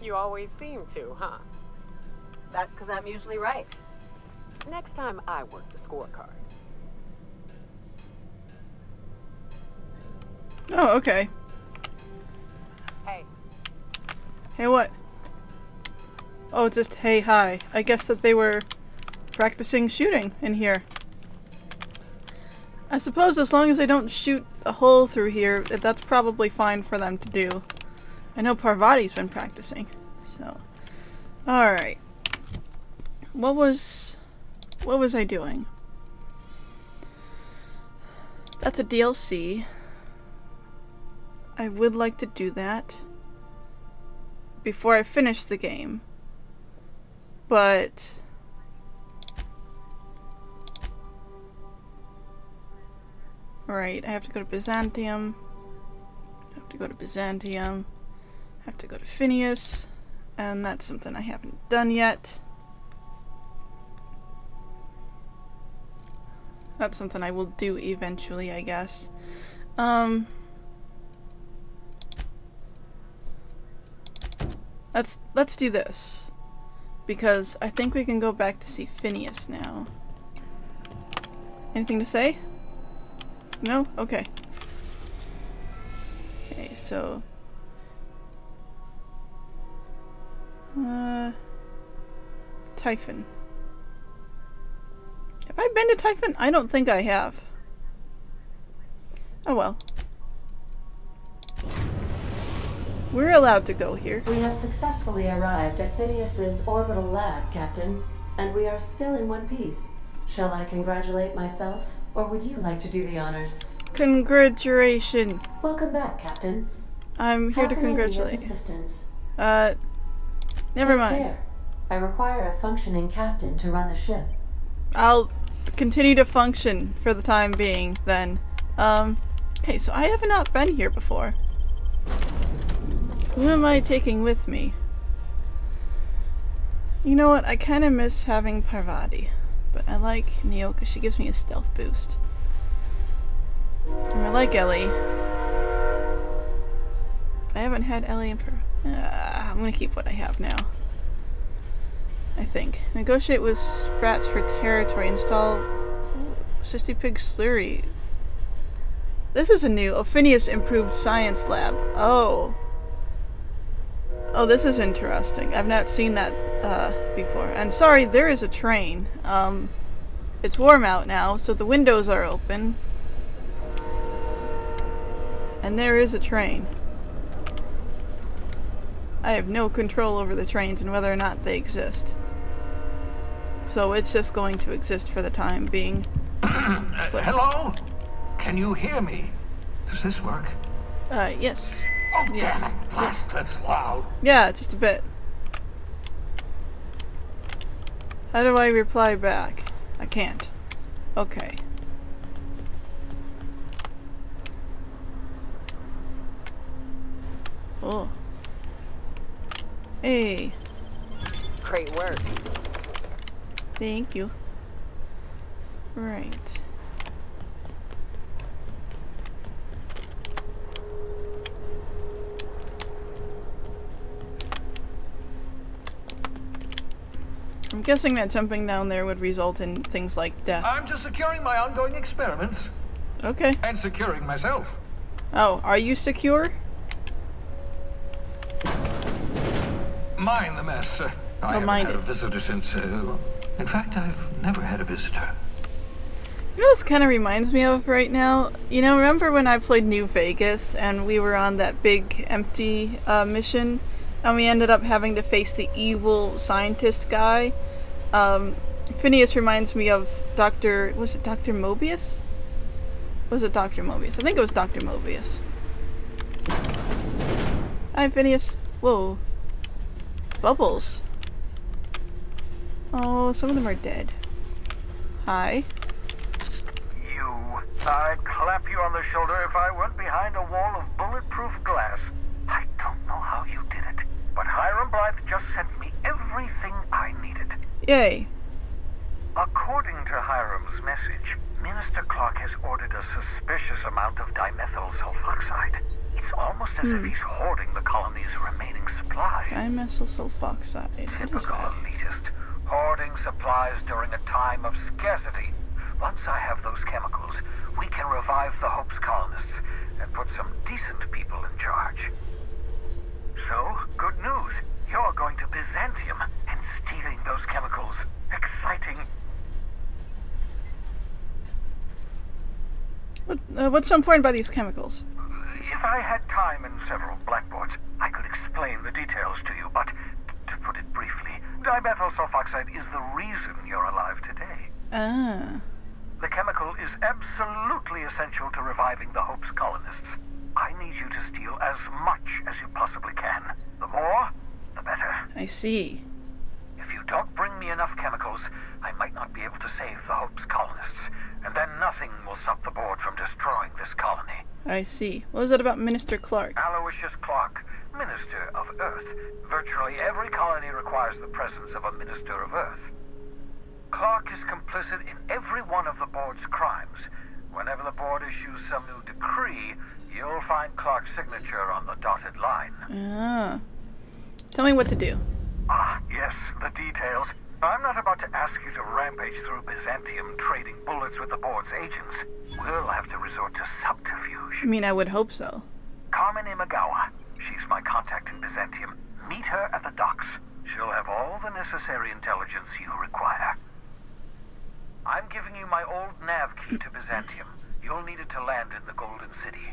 You always seem to, huh? That's because I'm usually right. Next time I work the scorecard. Oh, okay. Hey. Hey, what? Oh, just hey, hi. I guess that they were practicing shooting in here. I suppose as long as they don't shoot a hole through here, that's probably fine for them to do. I know Parvati's been practicing, so... Alright. What was I doing? That's a DLC. I would like to do that before I finish the game. But... Alright, I have to go to Byzantium. I have to go to Byzantium. I have to go to Phineas. And that's something I haven't done yet. That's something I will do eventually, I guess. Let's do this. Because I think we can go back to see Phineas now. Anything to say? No? Okay. Okay, so... Typhon. Have I been to Typhon? I don't think I have. Oh well. We're allowed to go here. We have successfully arrived at Phineas's orbital lab, Captain, and we are still in one piece. Shall I congratulate myself, or would you like to do the honors? Congratulations. Welcome back, Captain. I'm here to congratulate. Assistance? Never mind. Care. I require a functioning captain to run the ship. I'll continue to function for the time being, then. Okay, so I have not been here before. Who am I taking with me? You know what? I kind of miss having Parvati, but I like Neo because she gives me a stealth boost. And I like Ellie. But I haven't had Ellie in I'm gonna keep what I have now. I think. Negotiate with Sprats for territory. Install Sissy Pig Slurry. This is a new Phineas Improved Science Lab. Oh. Oh, this is interesting. I've not seen that before. And sorry, there is a train. It's warm out now, so the windows are open. And there is a train. I have no control over the trains and whether or not they exist. So it's just going to exist for the time being. Hello? Can you hear me? Does this work? Yes. Oh, yes. Damn it. Blast, that's loud. Yeah, just a bit. How do I reply back? I can't. Okay. Oh. Hey. Great work. Thank you. Right. I'm guessing that jumping down there would result in things like death. I'm just securing my ongoing experiments. Okay. And securing myself. Oh, are you secure? Mind the mess. I haven't had a visitor since, in fact, I've never had a visitor. You know what this kind of reminds me of right now? You know, remember when I played New Vegas and we were on that big empty mission and we ended up having to face the evil scientist guy? Phineas reminds me of was it Dr. Mobius? Was it Dr. Mobius? I think it was Dr. Mobius. Hi, Phineas. Whoa. Bubbles. Oh, some of them are dead. Hi. I'd clap you on the shoulder if I weren't behind a wall of bulletproof glass. I don't know how you did it, but Hiram Blythe just sent me everything I needed. Yay. According to Hiram's message, Minister Clark has ordered a suspicious amount of dimethyl sulfoxide. It's It's almost as if he's hoarding the colony's remaining supplies. Dimethyl sulfoxide. What is Typical that? elitist. Hoarding supplies during a time of scarcity. Once I have those chemicals, we can revive the Hope's colonists and put some decent people in charge. So, good news. You're going to Byzantium and stealing those chemicals. Exciting. What's so important about these chemicals? If I had time and several blackboards, I could explain the details to you, but to put it briefly, dimethyl sulfoxide is the reason you're alive today. Ah. The chemical is absolutely essential to reviving the Hope's colonists. I need you to steal as much as you possibly can. The more, the better. I see. If you don't bring me enough chemicals, I might not be able to save the Hope's colonists, and then nothing will stop the board from destroying this colony. I see. What was that about Minister Clark? Aloysius Clark, Minister of Earth. Virtually every colony requires the presence of a Minister of Earth. Clark is complicit in every one of the board's crimes. Whenever the board issues some new decree, you'll find Clark's signature on the dotted line. Ah. Tell me what to do. Ah, yes, the details. I'm not about to ask you to rampage through Byzantium trading bullets with the board's agents. We'll have to resort to subterfuge. I mean, I would hope so. Carmen Imagawa. She's my contact in Byzantium. Meet her at the docks. She'll have all the necessary intelligence you require. I'm giving you my old nav key to Byzantium. You'll need it to land in the Golden City.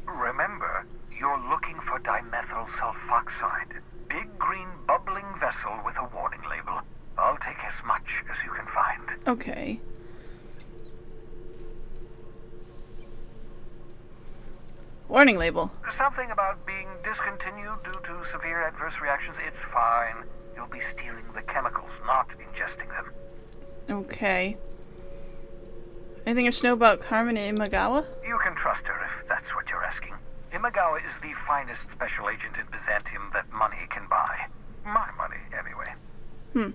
Remember, you're looking for dimethyl sulfoxide. Big green bubbling vessel with a warning label. I'll take as much as you can find. Okay. Warning label. Something about being discontinued due to severe adverse reactions. It's fine. You'll be stealing the chemicals, not ingesting them. Okay. Anything else to know about Carmen Imagawa? You can trust her if that's what you're asking. Imagawa is the finest special agent in Byzantium that money can buy. My money, anyway.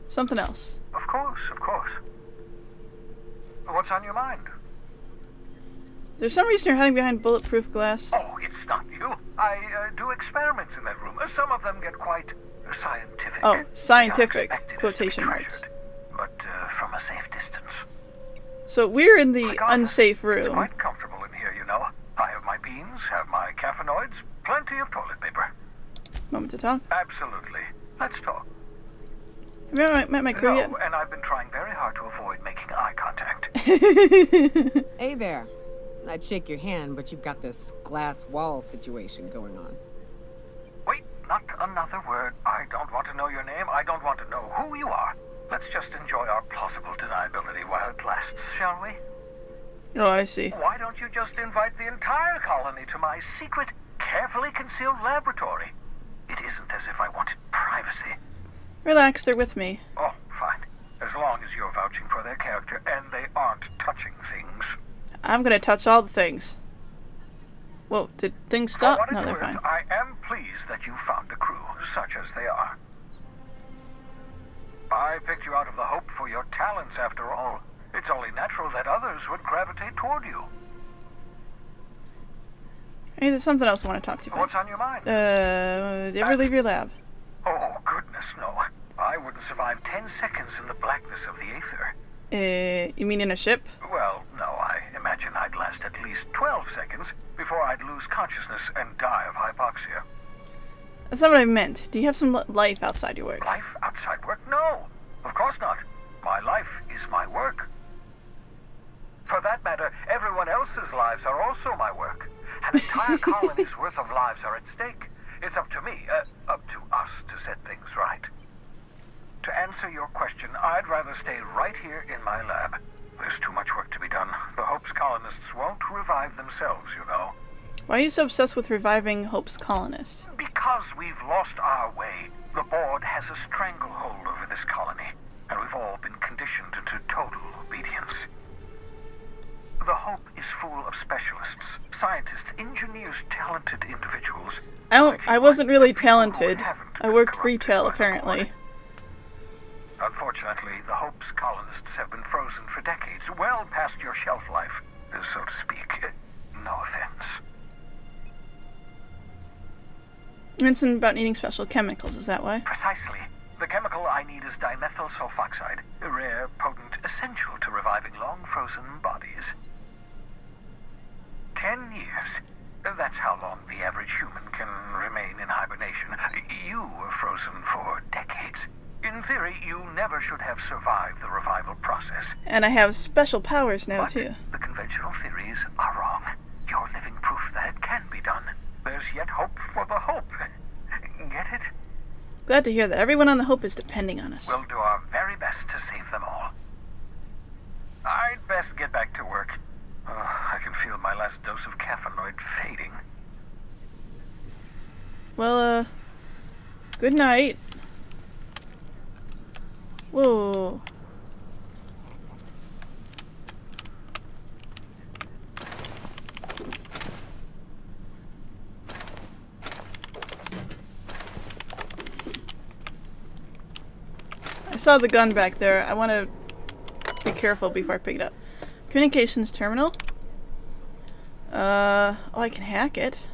Something else. Of course, of course. What's on your mind? There's some reason you're hiding behind bulletproof glass. Oh, it's not you. I do experiments in that room. Some of them get quite scientific. Oh, scientific, They aren't expected quotation to be marks. treasured, but from a safe distance. So we're in the Regardless, unsafe It's room. quite comfortable in here, you know. I have my beans, have my caffeinoids, plenty of toilet paper. Moment to talk. Absolutely. Let's talk. Have you met my crew yet? No, and I've been trying very hard to avoid making eye contact. Hey there. I'd shake your hand, but you've got this glass wall situation going on. Wait, not another word. I don't want to know your name. I don't want to know who you are. Let's just enjoy our plausible deniability while it lasts, shall we? Oh, I see. Why don't you just invite the entire colony to my secret, carefully concealed laboratory? It isn't as if I wanted privacy. Relax, they're with me. Oh, fine. As long as you're vouching for their character and they aren't touching things. I'm gonna touch all the things. Whoa, did things stop? For what No, it's they're worth, fine. I am pleased that you found a crew, such as they are. I picked you out of the Hope for your talents, after all. It's only natural that others would gravitate toward you. Hey, there's something else I want to talk to you about. What's on your mind? Did you ever leave your lab? Oh, goodness, no. I wouldn't survive 10 seconds in the blackness of the aether. You mean in a ship? Well, no, I imagine I'd last at least 12 seconds before I'd lose consciousness and die of hypoxia. That's not what I meant. Do you have some life outside your work? Life outside work? No, of course not. My life is my work. For that matter, everyone else's lives are also my work. An entire colony's worth of lives are at stake. It's up to me, up to us to set things right. To answer your question, I'd rather stay right here in my lab. There's too much work to be done. The Hope's colonists won't revive themselves, you know. Why are you so obsessed with reviving Hope's colonists? Because we've lost our way. The board has a stranglehold over this colony, and we've all been conditioned into total obedience. The Hope is full of specialists, scientists, engineers, talented individuals. I wasn't really talented. I worked retail, apparently. Unfortunately, the Hope's colonists have been frozen for decades, well past your shelf life, so to speak. No offense. You mentioned about needing special chemicals, is that why? Precisely. The chemical I need is dimethyl sulfoxide, a rare, potent, essential to reviving long-frozen bodies. 10 years. That's how long the average human can remain in hibernation. You were frozen for decades. In theory, you never should have survived the revival process. And I have special powers now, But too. the conventional theories are wrong. You're living proof that it can be done. There's yet hope for the hope. Get it? Glad to hear that. Everyone on the Hope is depending on us. We'll do our very best to save them all. I'd best get back to work. I can feel my last dose of caffeinoid fading. Well, good night. Whoa. I saw the gun back there. I want to be careful before I pick it up. Communications terminal. Oh, I can hack it.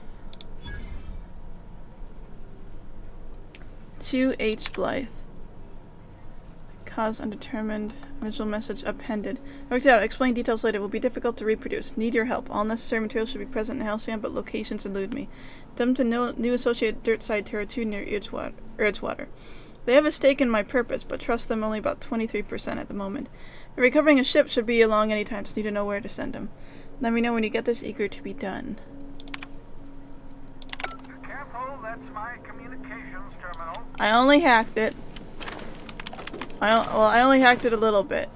2H Blythe. Cause undetermined. Original message appended. Worked out. Explain details later. It will be difficult to reproduce. Need your help. All necessary materials should be present in Halcyon, but locations elude me. Dump to new associate Dirtside Terra 2 near Edgewater. They have a stake in my purpose, but trust them only about 23% at the moment. The recovering a ship should be along any time, just need to know where to send them. Let me know when you get this, eager to be done. Careful, that's my communications terminal. I only hacked it. I only hacked it a little bit.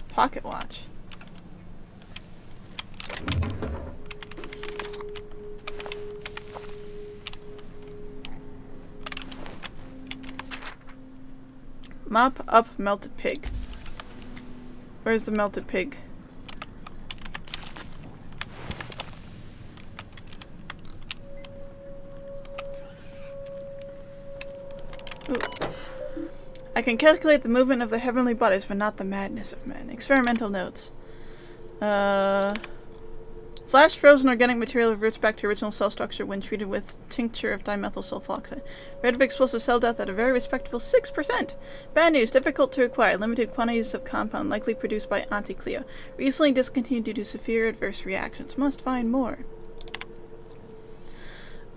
Pocket watch. Mop up melted pig. Where's the melted pig? Ooh. I can calculate the movement of the heavenly bodies, but not the madness of men. Experimental notes. Flash frozen organic material reverts back to original cell structure when treated with tincture of dimethyl sulfoxide. Rate of explosive cell death at a very respectable 6%. Bad news, difficult to acquire. Limited quantities of compound likely produced by MacLeod. Recently discontinued due to severe adverse reactions. Must find more.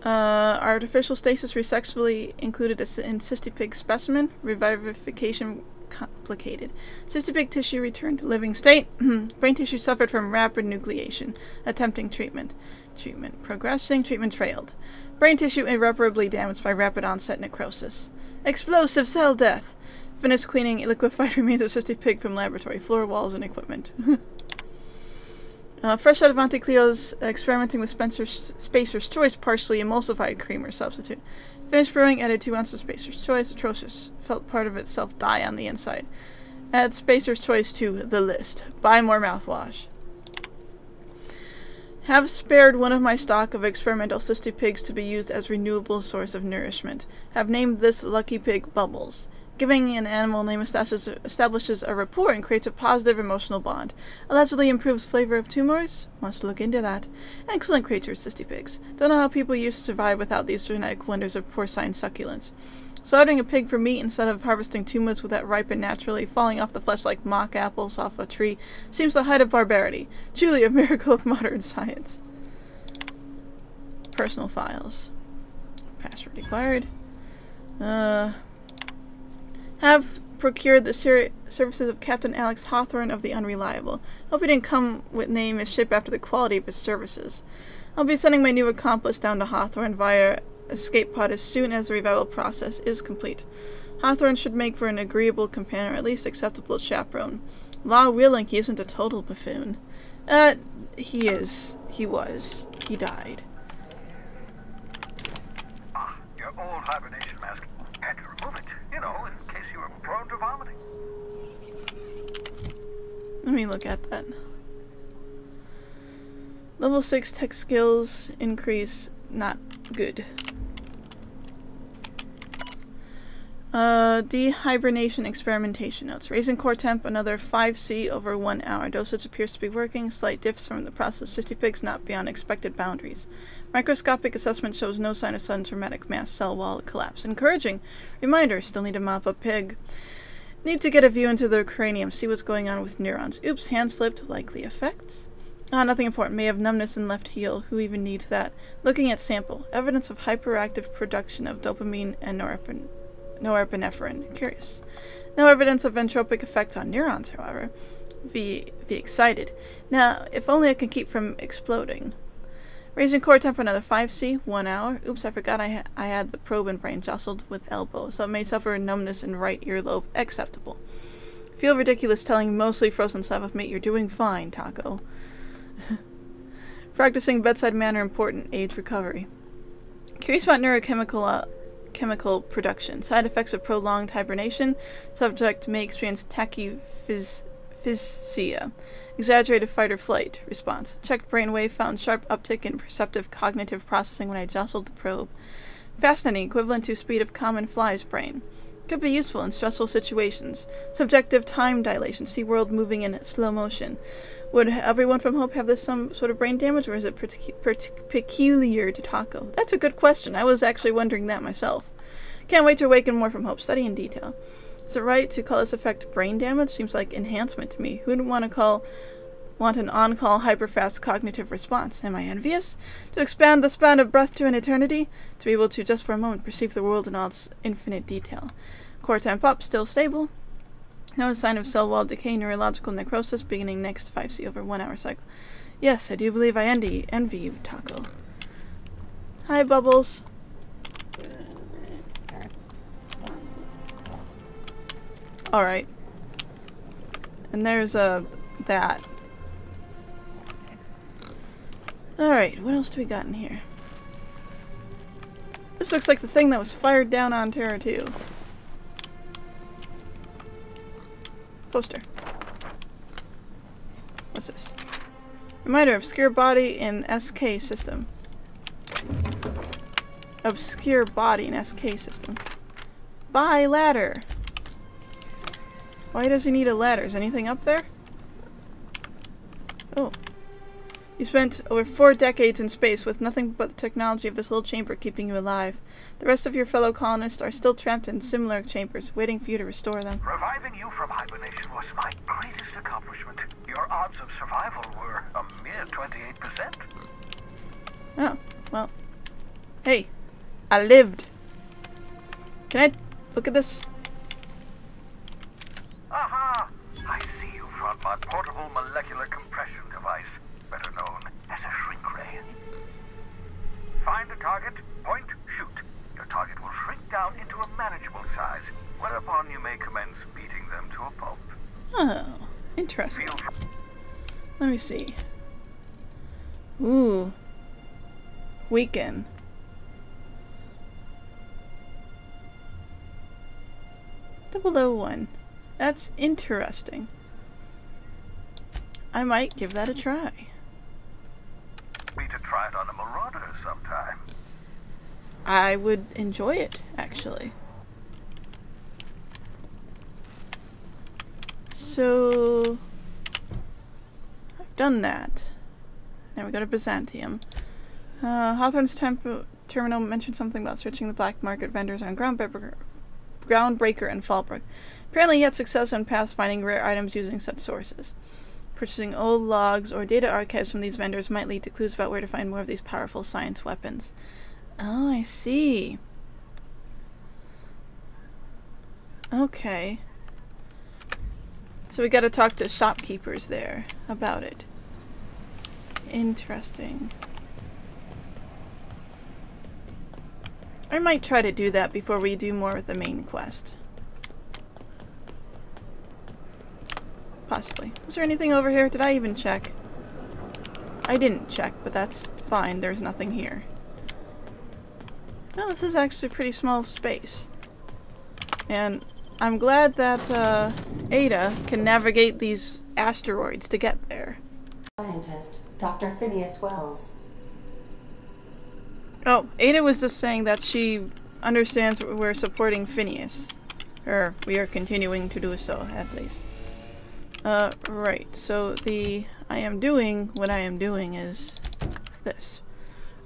Artificial stasis resexually included in cystipig specimen. Revivification complicated. Cystipig tissue returned to living state. Brain tissue suffered from rapid nucleation. Attempting treatment. Progressing. Treatment failed. Brain tissue irreparably damaged by rapid onset necrosis. Explosive cell death. Finished cleaning liquefied remains of cystipig from laboratory, floor, walls, and equipment. Fresh out of MacLeod's experimenting with Spacer's Choice partially emulsified creamer substitute. Finished brewing, added 2 ounces of Spacer's Choice. Atrocious. Felt part of itself die on the inside. Add Spacer's Choice to the list. Buy more mouthwash. Have spared one of my stock of experimental cystipigs to be used as renewable source of nourishment. Have named this Lucky Pig Bubbles. Giving an animal name establishes a rapport and creates a positive emotional bond. Allegedly improves flavor of tumors? Must look into that. Excellent creatures, cystipigs. Don't know how people used to survive without these genetic wonders of porcine succulence. Slaughtering a pig for meat instead of harvesting tumors that ripen naturally, falling off the flesh like mock apples off a tree, seems the height of barbarity. Truly a miracle of modern science. Personal files. Password required. Have procured the services of Captain Alex Hawthorne of the Unreliable. Hope he didn't come with name his ship after the quality of his services. I'll be sending my new accomplice down to Hawthorne via escape pod as soon as the revival process is complete. Hawthorne should make for an agreeable companion, or at least acceptable chaperone. Law willing, he isn't a total buffoon. He is. He was. He died. Your old hibernation mask. Had to remove it, you know, in case you were prone to vomiting. Let me look at that. Level 6 tech skills increase. Not good. Dehibernation experimentation notes. Raising core temp another 5C over 1 hour. Dosage appears to be working. Slight diffs from the process of 60 pigs not beyond expected boundaries. Microscopic assessment shows no sign of sudden traumatic mass cell wall collapse. Encouraging. Reminder, still need to mop up pig. Need to get a view into the cranium, see what's going on with neurons. Oops, hand slipped. Likely effects. Nothing important. May have numbness in left heel. Who even needs that? Looking at sample. Evidence of hyperactive production of dopamine and norepinephrine. Curious. No evidence of entropic effects on neurons, however. Be excited. Now, if only I can keep from exploding. Raising core temp another 5C, 1 hour. Oops, I forgot I had the probe in brain jostled with elbow, so it may suffer numbness in right earlobe. Acceptable. Feel ridiculous telling mostly frozen slab of meat you're doing fine, Taco. Practicing bedside manner important. Age recovery. Curious about chemical production. Side effects of prolonged hibernation. Subject may experience tachyphysia. Exaggerated fight or flight response. Checked brainwave found sharp uptick in perceptive cognitive processing when I jostled the probe. Fascinating, equivalent to speed of common fly's brain. Could be useful in stressful situations. Subjective time dilation. See world moving in slow motion. Would everyone from Hope have this some sort of brain damage, or is it peculiar to Taco? That's a good question. I was actually wondering that myself. Can't wait to awaken more from Hope. Study in detail. Is it right to call this effect brain damage? Seems like enhancement to me. Who'd want an on-call hyperfast cognitive response? Am I envious? To expand the span of breath to an eternity? To be able to just for a moment perceive the world in all its infinite detail. Core temp up, still stable. No sign of cell wall decay, neurological necrosis, beginning next 5C over 1 hour cycle. Yes, I do believe I envy you, Taco. Hi, Bubbles. Alright. And there's that. Alright, what else do we got in here? This looks like the thing that was fired down on Terra 2. Poster. What's this? Reminder, obscure body in SK system. Obscure body in SK system. Buy ladder. Why does he need a ladder? Is anything up there? Oh. You spent over 4 decades in space with nothing but the technology of this little chamber keeping you alive. The rest of your fellow colonists are still trapped in similar chambers, waiting for you to restore them. Reviving you from hibernation was my greatest accomplishment. Your odds of survival were a mere 28%. Oh, well. Hey, I lived. Can I look at this? Aha! I see you front my portable molecular compression device, better known as a shrink ray. Find a target, point, shoot. Your target will shrink down into a manageable size, whereupon you may commence beating them to a pulp. Oh, interesting. Let me see. Ooh. Weaken. .001. That's interesting. I might give that a try. We to try it on a marauder sometime. I would enjoy it, actually. So I've done that. Now we go to Byzantium. Hawthorne's terminal mentioned something about searching the black market vendors on Groundbreaker and Fallbrook. Apparently he had success on past finding rare items using such sources. Purchasing old logs or data archives from these vendors might lead to clues about where to find more of these powerful science weapons. Oh, I see. Okay. So we gotta talk to shopkeepers there about it. Interesting. I might try to do that before we do more with the main quest. Possibly. Was there anything over here? Did I even check? I didn't check, but that's fine. There's nothing here. Well, this is actually a pretty small space. And I'm glad that Ada can navigate these asteroids to get there. Scientist, Dr. Phineas Wells. Oh, Ada was just saying that she understands we're supporting Phineas. Or we are continuing to do so, at least. Right. So I am doing what I am doing is this.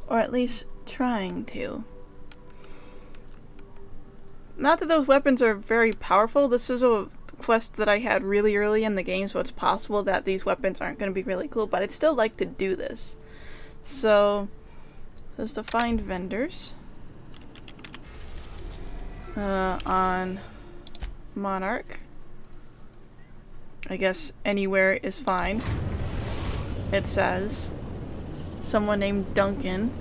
Or at least trying to. Not that those weapons are very powerful. This is a quest that I had really early in the game, so it's possible that these weapons aren't going to be really cool, but I'd still like to do this. So, this is to find vendors. On Monarch. I guess anywhere is fine. It says. Someone named Duncan.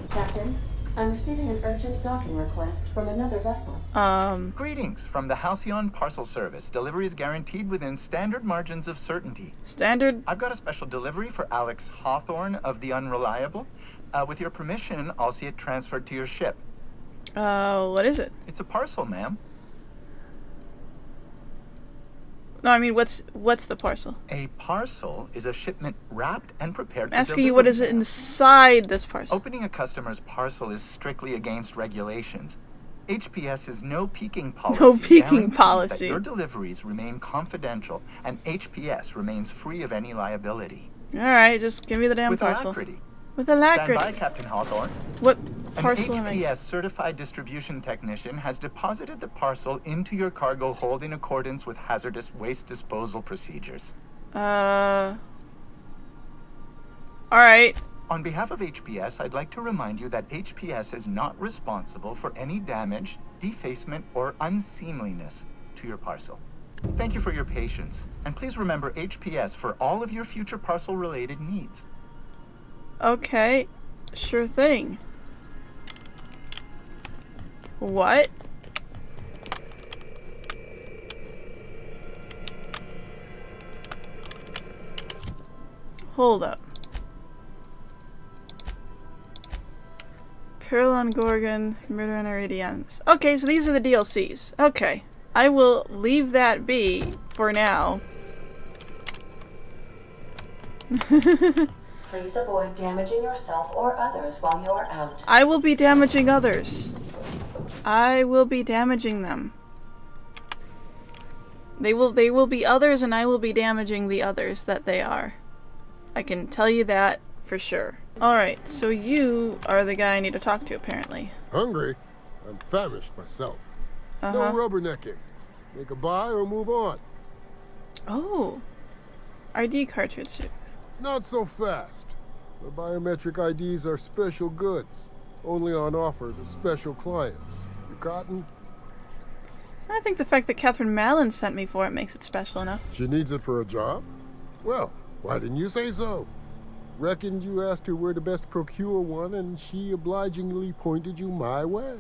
Captain, I'm receiving an urgent docking request from another vessel. Greetings from the Halcyon Parcel Service. Delivery is guaranteed within standard margins of certainty. Standard? I've got a special delivery for Alex Hawthorne of the Unreliable. With your permission, I'll see it transferred to your ship. What is it? It's a parcel, ma'am. No, I mean, what's the parcel? A parcel is a shipment wrapped and prepared I'm asking you what is inside this parcel. Opening a customer's parcel is strictly against regulations. HPS is no peeking policy. No peeking policy. That your deliveries remain confidential, and HPS remains free of any liability. Alright, just give me the damn parcel. With alacrity. With alacrity. Stand by, Captain Hawthorne. What parcel am I? An HPS certified distribution technician has deposited the parcel into your cargo hold in accordance with hazardous waste disposal procedures. Alright. On behalf of HPS, I'd like to remind you that HPS is not responsible for any damage, defacement, or unseemliness to your parcel. Thank you for your patience, and please remember HPS for all of your future parcel-related needs. Okay, sure thing. What? Hold up. Perlon Gorgon, Murder on Iridians. Okay, so these are the DLCs. Okay. I will leave that be for now. Please avoid damaging yourself or others while you are out. I will be damaging others. I will be damaging them. They will be others, and I will be damaging the others that they are. I can tell you that for sure. Alright, so you are the guy I need to talk to, apparently. Hungry? I'm famished myself. No rubbernecking. Make a buy or move on. Oh. ID cartridge. Not so fast. The biometric IDs are special goods. Only on offer to special clients. You cotton? I think the fact that Catherine Mallon sent me for it makes it special enough. She needs it for a job? Well, why didn't you say so? Reckoned you asked her where to best procure one, and she obligingly pointed you my way.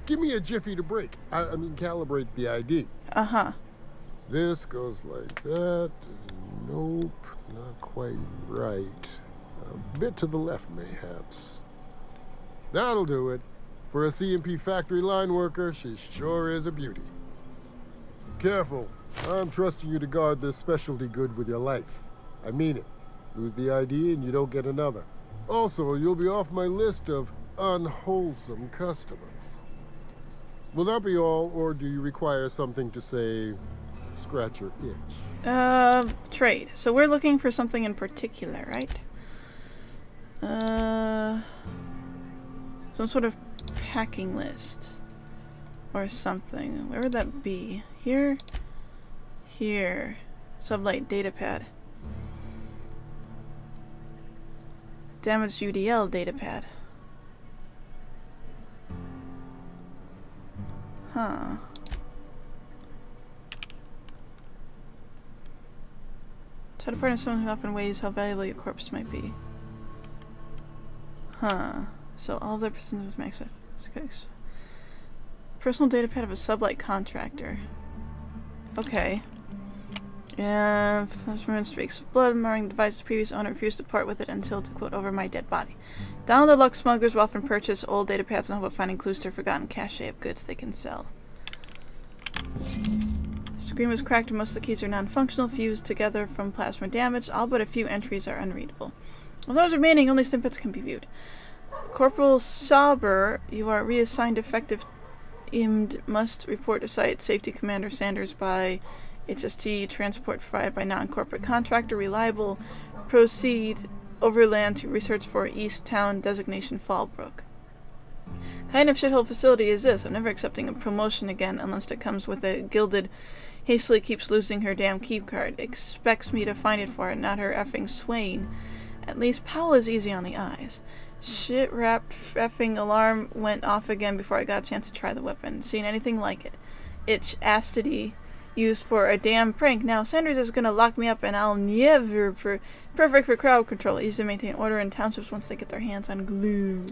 Give me a jiffy to break. I mean, calibrate the ID. Uh-huh. This goes like that. Nope, not quite right. A bit to the left, mayhaps. That'll do it. For a CMP factory line worker, she sure is a beauty. Careful. I'm trusting you to guard this specialty good with your life. I mean it. Lose the ID and you don't get another. Also, you'll be off my list of unwholesome customers. Will that be all, or do you require something to say, scratch your itch? Trade. So we're looking for something in particular, right? Some sort of packing list. Or something. Where would that be? Here? Here. Sublight datapad. Damaged UDL datapad. Huh. Try to partner someone who often weighs how valuable your corpse might be. Huh. So all their prisoners with max. Personal datapad of a sublight contractor. Okay. And from streaks of blood marring the device, the previous owner refused to part with it until to quote over my dead body. Download luck smugglers will often purchase old datapads in the hope of finding clues to a forgotten cache of goods they can sell. Screen was cracked and most of the keys are non-functional, fused together from plasma damage. All but a few entries are unreadable. Of those remaining, only snippets can be viewed. Corporal Sauber, you are reassigned effective IMD must report to Site Safety Commander Sanders by HST. Transport provided by non-corporate contractor. Reliable. Proceed overland to research for East Town designation Fallbrook. Kind of shithole facility is this? I'm never accepting a promotion again unless it comes with a gilded. Hastily keeps losing her damn key card. Expects me to find it for her, not her effing Swain. At least Powell is easy on the eyes. Shit-wrapped effing alarm went off again before I got a chance to try the weapon. Seen anything like it. Itch Astity used for a damn prank. Now Sanders is gonna lock me up and I'll never perfect for crowd control. Easy to maintain order in townships once they get their hands on glue.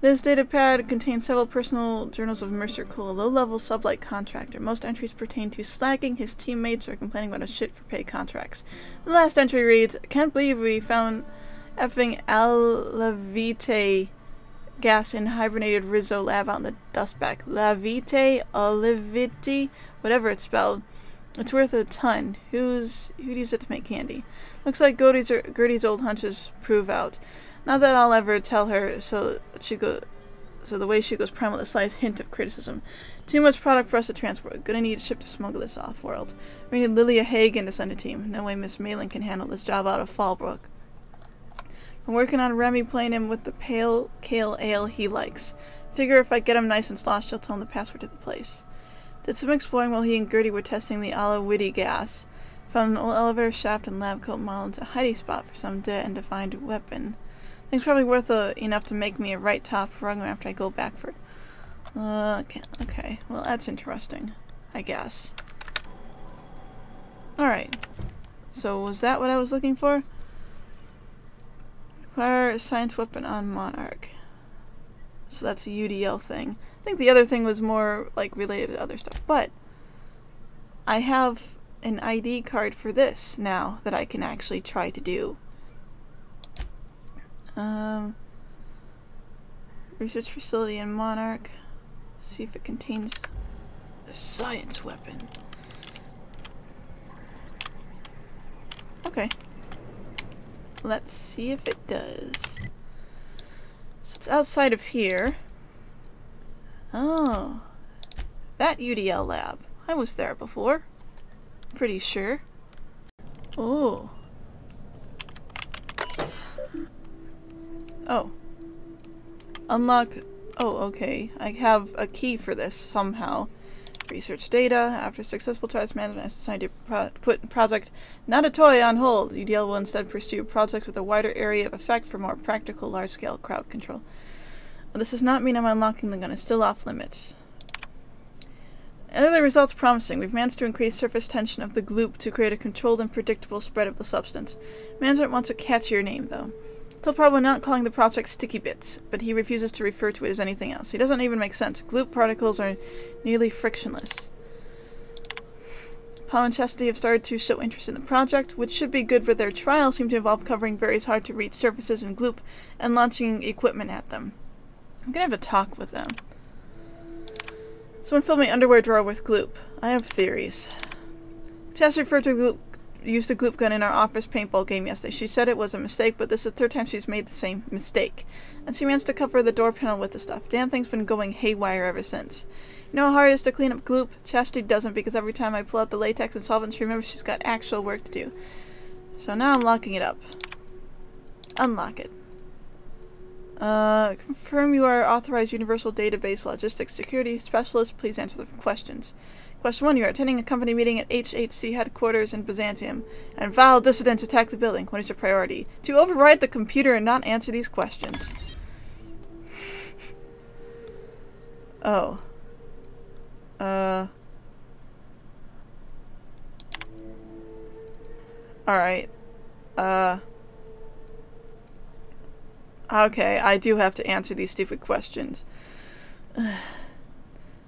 This datapad contains several personal journals of Mercer Cole, a low-level sublight contractor. Most entries pertain to slacking his teammates or complaining about his shit-for-pay contracts. The last entry reads, "Can't believe we found effing Alevite gas in hibernated Rizzo lab out in the dustbag. Lavite, Oliviti, whatever it's spelled. It's worth a ton. Who'd use it to make candy? Looks like Gertie's old hunches prove out. Not that I'll ever tell her, so the way she goes prime with a slight hint of criticism. Too much product for us to transport. Gonna need a ship to smuggle this off-world. We need Lilia Hagen to send a team. No way Miss Malin can handle this job out of Fallbrook. I'm working on Remy playing him with the pale kale ale he likes. Figure if I get him nice and sloshed, she'll tell him the password to the place. Did some exploring while he and Gertie were testing the Alawiti gas. Found an old elevator shaft and lab coat model into a hiding spot for some dead and defined weapon. Thing's probably worth enough to make me a right top program after I go back for it. Okay. Well, that's interesting, I guess. Alright. So, was that what I was looking for? Acquire a science weapon on Monarch. So that's a UDL thing. I think the other thing was more, like, related to other stuff. But, I have an ID card for this now that I can actually try to do. Research facility in Monarch. See if it contains a science weapon. Okay. Let's see if it does. So it's outside of here. Oh. That UDL lab. I was there before. Pretty sure. Oh. Oh. Unlock. Oh, okay. I have a key for this somehow. Research data. After successful tries, management has decided to put project Not a Toy on hold. UDL will instead pursue projects with a wider area of effect for more practical, large-scale crowd control. This does not mean I'm unlocking the gun. It's still off limits. Early results promising. We've managed to increase surface tension of the gloop to create a controlled and predictable spread of the substance. Management wants a catchier name, though. Still probably not calling the project Sticky Bits, but he refuses to refer to it as anything else. He doesn't even make sense. Gloop particles are nearly frictionless. Paul and Chastity have started to show interest in the project, which should be good for their trial, seem to involve covering various hard-to-reach surfaces in Gloop and launching equipment at them. I'm gonna have to talk with them. Someone filled my underwear drawer with Gloop. I have theories. Chastity referred to Gloop. Used the gloop gun in our office paintball game yesterday. She said it was a mistake, but this is the third time she's made the same mistake. And she managed to cover the door panel with the stuff. Damn thing's been going haywire ever since. You know how hard it is to clean up gloop? Chastity doesn't, because every time I pull out the latex and solvent, she remembers she's got actual work to do. So now I'm locking it up. Unlock it. Confirm you are authorized Universal Database Logistics Security Specialist. Please answer the questions. Question 1. You are attending a company meeting at HHC headquarters in Byzantium, and vile dissidents attack the building. What is your priority? To override the computer and not answer these questions. Oh. Alright. Okay, I do have to answer these stupid questions.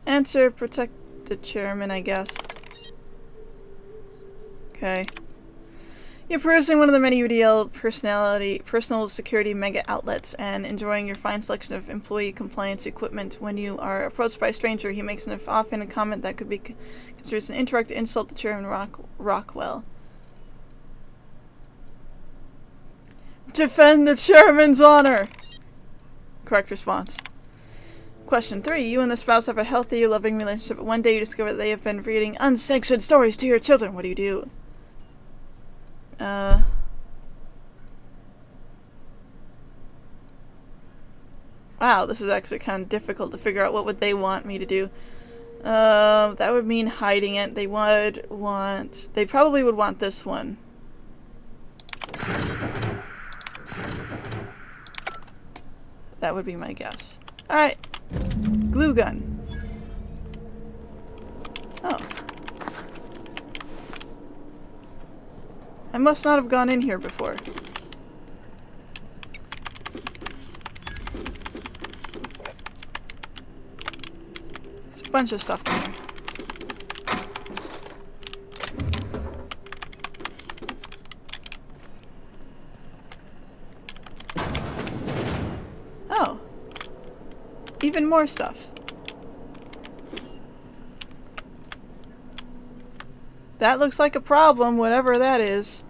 Answer, protect the chairman, I guess. Okay. You're perusing one of the many UDL personal security mega outlets and enjoying your fine selection of employee compliance equipment. When you are approached by a stranger, he makes an offhanded comment that could be considered as an indirect insult to Chairman Rockwell. Defend the chairman's honor! Correct response. Question 3. You and the spouse have a healthy, loving relationship, but one day you discover that they have been reading unsanctioned stories to your children. What do you do? Wow, this is actually kind of difficult to figure out what would they want me to do. That would mean hiding it. They probably would want this one. That would be my guess. Alright. Glue gun. Oh. I must not have gone in here before. There's a bunch of stuff in here. Oh. Even more stuff. That looks like a problem, whatever that is.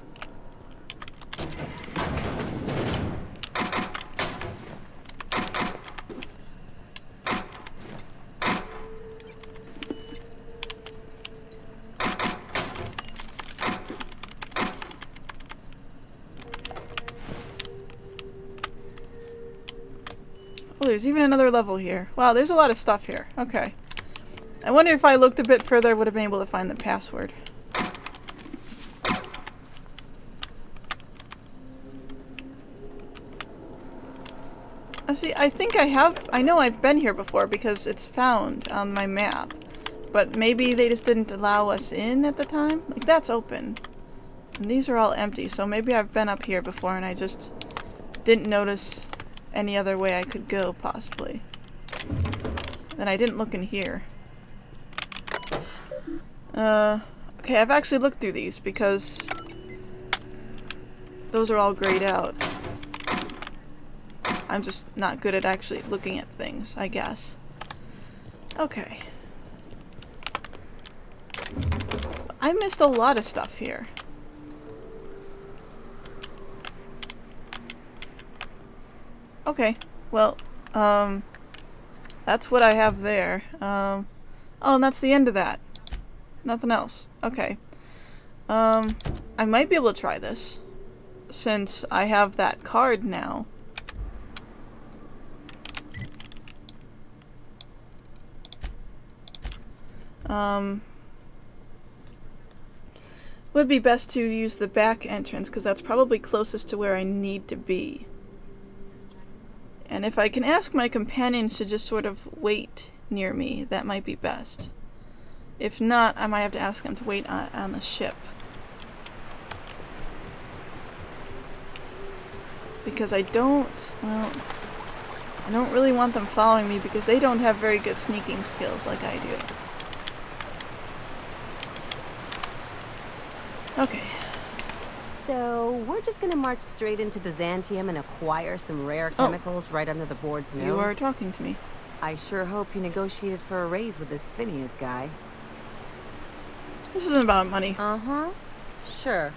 Oh, there's even another level here. Wow, there's a lot of stuff here. Okay. I wonder if I looked a bit further, I would have been able to find the password. See, I think I know I've been here before because it's found on my map. But maybe they just didn't allow us in at the time? Like, that's open. And these are all empty, so maybe I've been up here before and I just didn't notice any other way I could go, possibly. Then I didn't look in here. Okay, I've actually looked through these because those are all grayed out. I'm just not good at actually looking at things, I guess. Okay. I missed a lot of stuff here. Okay, well, that's what I have there. Oh, and that's the end of that. Nothing else. Okay. I might be able to try this, since I have that card now. Would be best to use the back entrance, because that's probably closest to where I need to be. And if I can ask my companions to just sort of wait near me, that might be best. If not, I might have to ask them to wait on the ship. Because I don't really want them following me because they don't have very good sneaking skills like I do. Okay. So, we're just gonna march straight into Byzantium and acquire some rare chemicals right under the board's nose? You are talking to me. I sure hope you negotiated for a raise with this Phineas guy. This isn't about money. Uh-huh. Sure.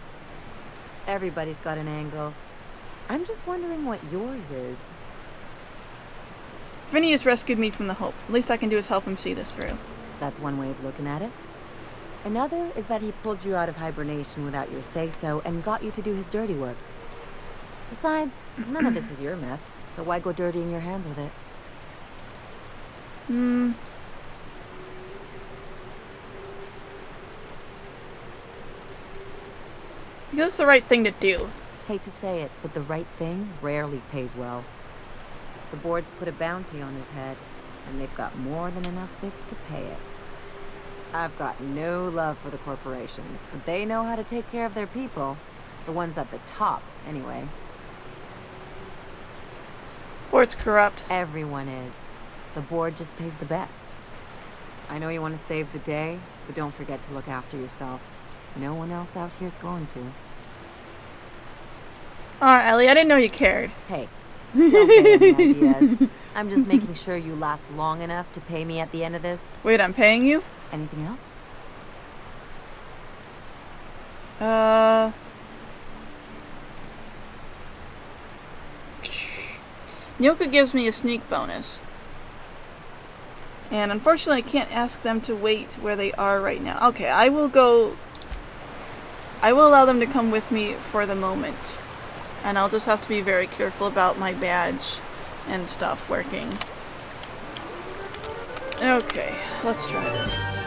Everybody's got an angle. I'm just wondering what yours is. Phineas rescued me from the Hope. The least I can do is help him see this through. That's one way of looking at it. Another is that he pulled you out of hibernation without your say-so and got you to do his dirty work. Besides, none of this is your mess, so why go dirtying your hands with it? Because it's the right thing to do. Hate to say it, but the right thing rarely pays well. The board's put a bounty on his head, and they've got more than enough bits to pay it. I've got no love for the corporations, but they know how to take care of their people. The ones at the top, anyway. Board's corrupt. Everyone is. The board just pays the best. I know you want to save the day, but don't forget to look after yourself. No one else out here's going to. Alright, Ellie, I didn't know you cared. Hey, don't get any ideas. I'm just making sure you last long enough to pay me at the end of this. Wait, I'm paying you? Anything else? Nyoka gives me a sneak bonus. And unfortunately I can't ask them to wait where they are right now. Okay, I will allow them to come with me for the moment. And I'll just have to be very careful about my badge and stuff working. Okay, let's try this.